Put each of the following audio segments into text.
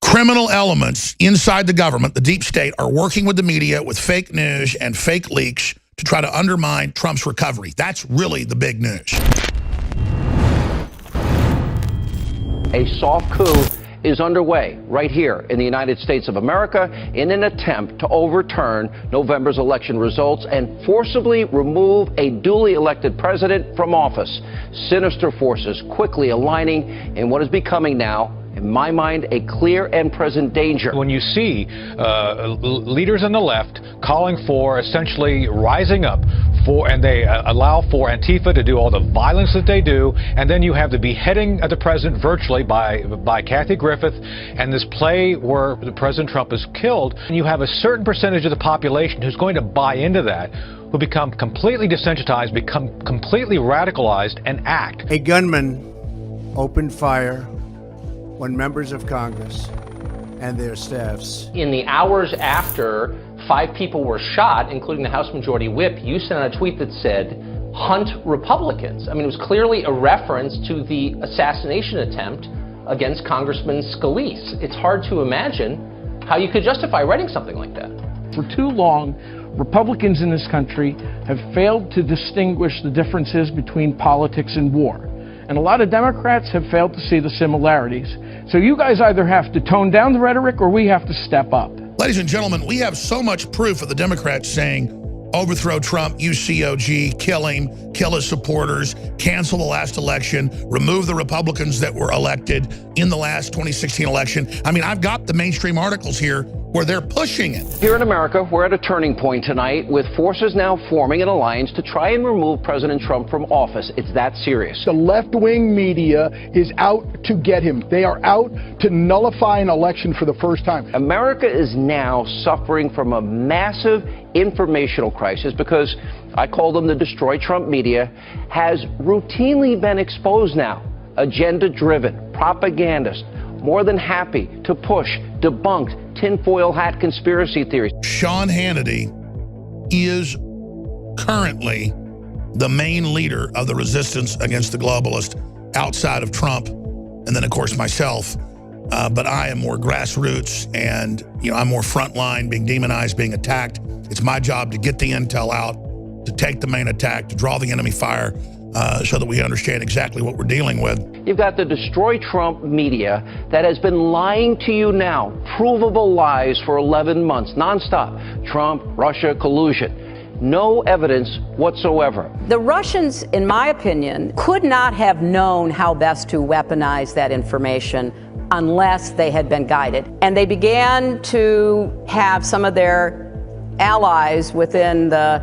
criminal elements inside the government, the deep state, are working with the media with fake news and fake leaks to try to undermine Trump's recovery. That's really the big news. A soft coup is underway right here in the United States of America in an attempt to overturn November's election results and forcibly remove a duly elected president from office. Sinister forces quickly aligning in what is becoming now, in my mind, a clear and present danger. When you see leaders on the left calling for essentially rising up for, and they allow for Antifa to do all the violence that they do, and then you have the beheading of the president virtually by Kathy Griffith, and this play where the President Trump is killed, and you have a certain percentage of the population who's going to buy into that, who become completely desensitized, become completely radicalized, and act. A gunman opened fire when members of Congress and their staffs. In the hours after 5 people were shot, including the House Majority Whip, you sent out a tweet that said, "Hunt Republicans." I mean, it was clearly a reference to the assassination attempt against Congressman Scalise. It's hard to imagine how you could justify writing something like that. For too long, Republicans in this country have failed to distinguish the differences between politics and war. And a lot of Democrats have failed to see the similarities. So you guys either have to tone down the rhetoric or we have to step up. Ladies and gentlemen, we have so much proof of the Democrats saying, overthrow Trump, use COG, kill him, kill his supporters, cancel the last election, remove the Republicans that were elected in the last 2016 election. I mean, I've got the mainstream articles here where they're pushing it. Here in America, we're at a turning point tonight with forces now forming an alliance to try and remove President Trump from office. It's that serious. The left-wing media is out to get him. They are out to nullify an election for the first time. America is now suffering from a massive informational crisis because I call them the Destroy Trump media has routinely been exposed now. Agenda-driven, propagandists, more than happy to push debunked tinfoil hat conspiracy theories. Sean Hannity is currently the main leader of the resistance against the globalist outside of Trump, and then of course myself. But I am more grassroots, and I'm more frontline, being demonized, being attacked. It's my job to get the intel out, to take the main attack, to draw the enemy fire, so that we understand exactly what we're dealing with. You've got the Destroy Trump media that has been lying to you now, provable lies for 11 months, nonstop. Trump, Russia, collusion. No evidence whatsoever. The Russians, in my opinion, could not have known how best to weaponize that information unless they had been guided. And they began to have some of their allies within the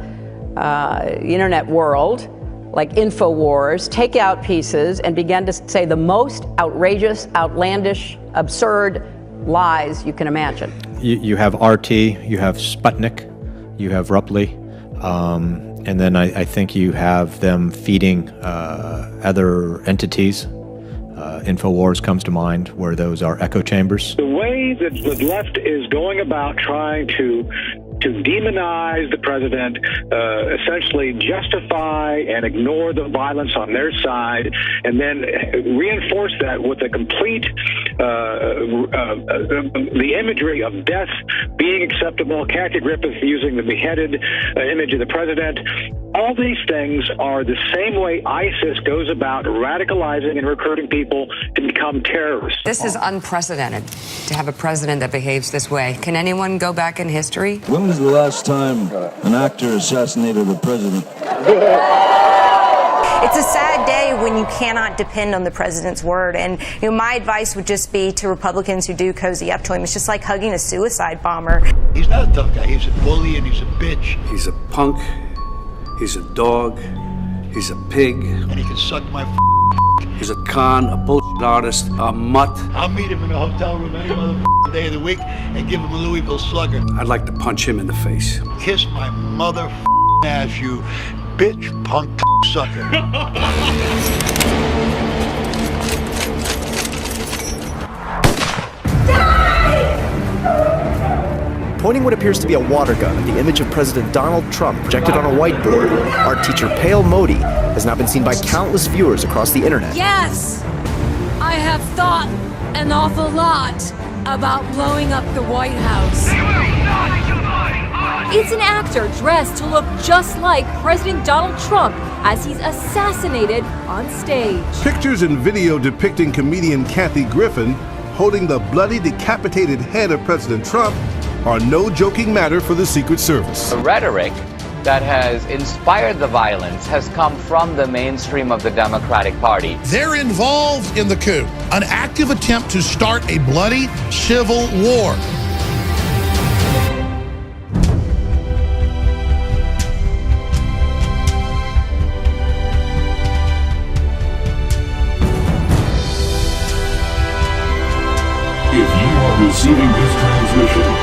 internet world, like InfoWars, take out pieces and began to say the most outrageous, outlandish, absurd lies you can imagine. You have RT, you have Sputnik, you have Ruppli, and then I think you have them feeding other entities. InfoWars comes to mind, where those are echo chambers. The way that the left is going about trying to demonize the president, essentially justify and ignore the violence on their side, and then reinforce that with a complete the imagery of death being acceptable, Kathy Griffith using the beheaded image of the president. All these things are the same way ISIS goes about radicalizing and recruiting people to become terrorists. This is unprecedented to have a president that behaves this way. Can anyone go back in history? When was the last time an actor assassinated a president? It's a sad day when you cannot depend on the president's word. And my advice would just be to Republicans who do cozy up to him, it's just like hugging a suicide bomber. He's not a tough guy. He's a bully and he's a bitch. He's a punk. He's a dog. He's a pig. And he can suck my He's a con, a bullshit artist, a mutt. I'll meet him in a hotel room any day of the week and give him a Louisville Slugger. I'd like to punch him in the face. Kiss my mother ass, you bitch punk sucker. Pointing what appears to be a water gun at the image of President Donald Trump projected on a whiteboard, art teacher Pale Modi has now been seen by countless viewers across the internet. Yes, I have thought an awful lot about blowing up the White House. It's an actor dressed to look just like President Donald Trump as he's assassinated on stage. Pictures and video depicting comedian Kathy Griffin holding the bloody, decapitated head of President Trump are no joking matter for the Secret Service. The rhetoric that has inspired the violence has come from the mainstream of the Democratic Party. They're involved in the coup, an active attempt to start a bloody civil war. If you are receiving this transmission